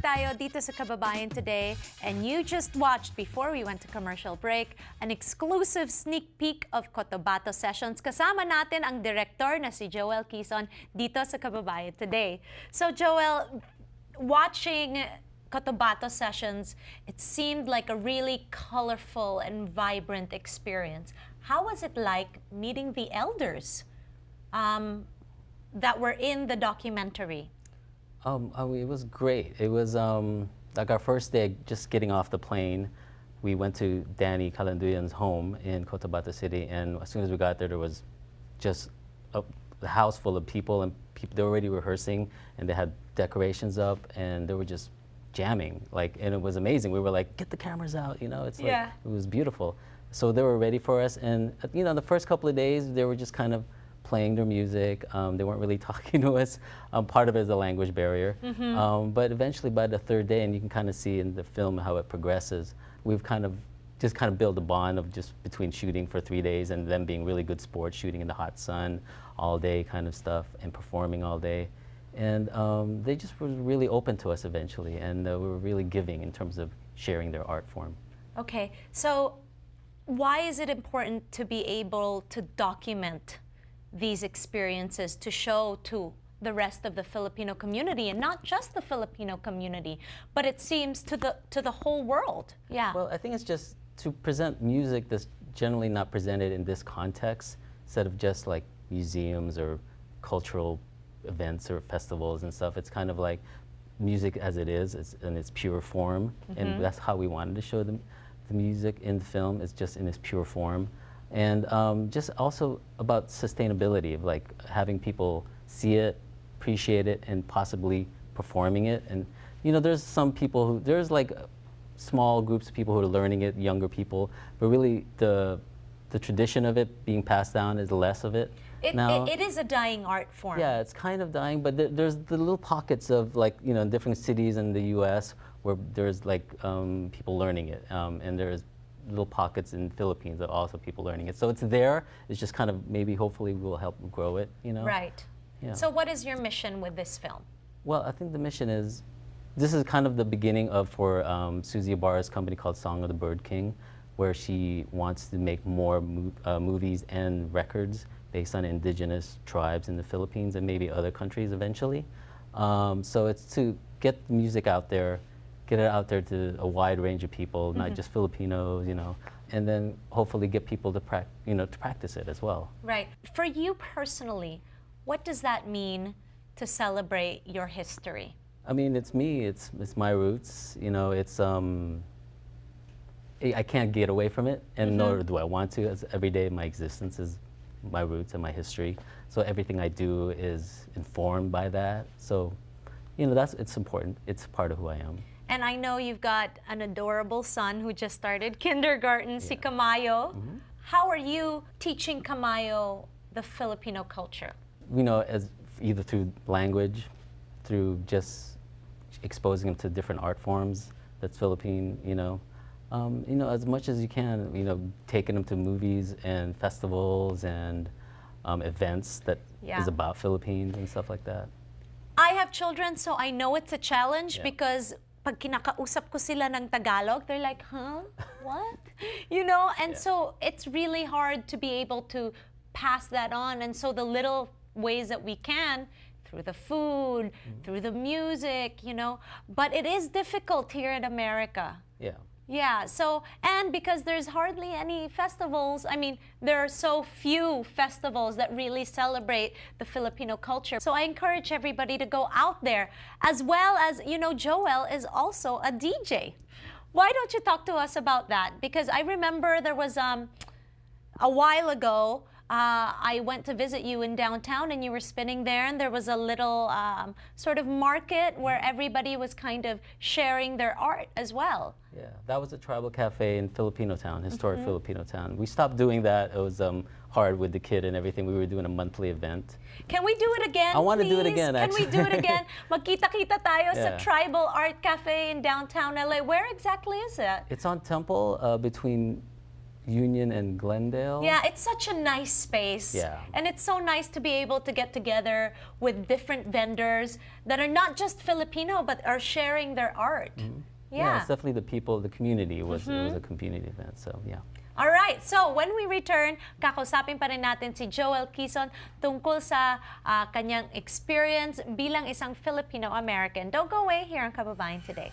tayo dito sa Kababayan Today, and you just watched, before we went to commercial break, an exclusive sneak peek of Cotabato Sessions. Kasama natin ang director na si Joel Quizon dito sa Kababayan Today. So Joel, watching Cotabato Sessions, it seemed like a really colorful and vibrant experience. How was it like meeting the elders that were in the documentary? It was great. It was like our first day just getting off the plane. We went to Danny Kalanduyan's home in Cotabato City, and as soon as we got there, there was just a house full of people, and they were already rehearsing, and they had decorations up, and they were just jamming, and it was amazing. We were like, get the cameras out, it's like, yeah. It was beautiful. So they were ready for us, and the first couple of days, they were just kind of playing their music. They weren't really talking to us. Part of it is the language barrier. Mm-hmm. But eventually by the third day, and you can kind of see in the film how it progresses, we've kind of built a bond of just between shooting for 3 days and them being really good sports, shooting in the hot sun all day kind of stuff and performing all day. And they just were really open to us eventually, and we were really giving in terms of sharing their art form. Okay, so why is it important to be able to document these experiences to show to the rest of the Filipino community, and not just the Filipino community, but it seems to the whole world? Yeah. Well, I think it's just to present music that's generally not presented in this context, instead of just like museums or cultural events or festivals and stuff. It's kind of like music as it is, in its pure form, and that's how we wanted to show the music in the film, is just in its pure form. And just also about sustainability, of like having people see it, appreciate it, and possibly performing it. And there's some people there's like small groups of people who are learning it, younger people, but really the tradition of it being passed down is less of it. It is a dying art form. Yeah, it's kind of dying, but there's the little pockets of in different cities in the U.S. where there's people learning it, and there's little pockets in the Philippines of also people learning it. So it's there. It's just kind of maybe hopefully we'll help grow it. Right. Yeah. So what is your mission with this film? Well, I think the mission is, this is kind of the beginning for Susie Ibarra's company called Song of the Bird King, where she wants to make more movies and records based on indigenous tribes in the Philippines and maybe other countries eventually. So it's to get the music out there, get it out there to a wide range of people, not just Filipinos, and then hopefully get people to practice it as well. Right. For you personally, what does that mean to celebrate your history? I mean, it's me. It's my roots. It's I can't get away from it, and nor do I want to. As every day, my existence is my roots and my history. So everything I do is informed by that. So, it's important. It's part of who I am. And I know you've got an adorable son who just started kindergarten, si Kamayo. How are you teaching Kamayo the Filipino culture? As either through language, through just exposing him to different art forms that's Philippine, as much as you can, taking him to movies and festivals and events that is about Philippines and stuff like that. I have children, so I know it's a challenge because pag kinakausap ko sila ng Tagalog, they're like, huh? What? And so it's really hard to be able to pass that on. And so the little ways that we can, through the food, through the music, but it is difficult here in America. Yeah. Yeah, so, and because there's hardly any festivals, I mean, there are so few festivals that really celebrate the Filipino culture. So I encourage everybody to go out there, as well as, Joel is also a DJ. Why don't you talk to us about that? Because I remember there was, a while ago, I went to visit you in downtown, and you were spinning there, and there was a little sort of market where everybody was kind of sharing their art as well. Yeah, that was a tribal cafe in Filipino town, historic Filipino town. We stopped doing that. It was hard with the kid and everything. We were doing a monthly event. Can we do it again, I want to please? do it again, actually. Can we do it again? Magkita-kita tayo sa Yeah. Tribal Art Cafe in downtown LA. Where exactly is it? It's on Temple, between Union and Glendale. Yeah, it's such a nice space. Yeah. And it's so nice to be able to get together with different vendors that are not just Filipino, but are sharing their art. Yeah, it's definitely the people, the community. It was a community event, so yeah. All right, so when we return, kakausapin pa rin natin si Joel Quizon tungkol sa kanyang experience bilang isang Filipino-American. Don't go away here on Kababayan Today.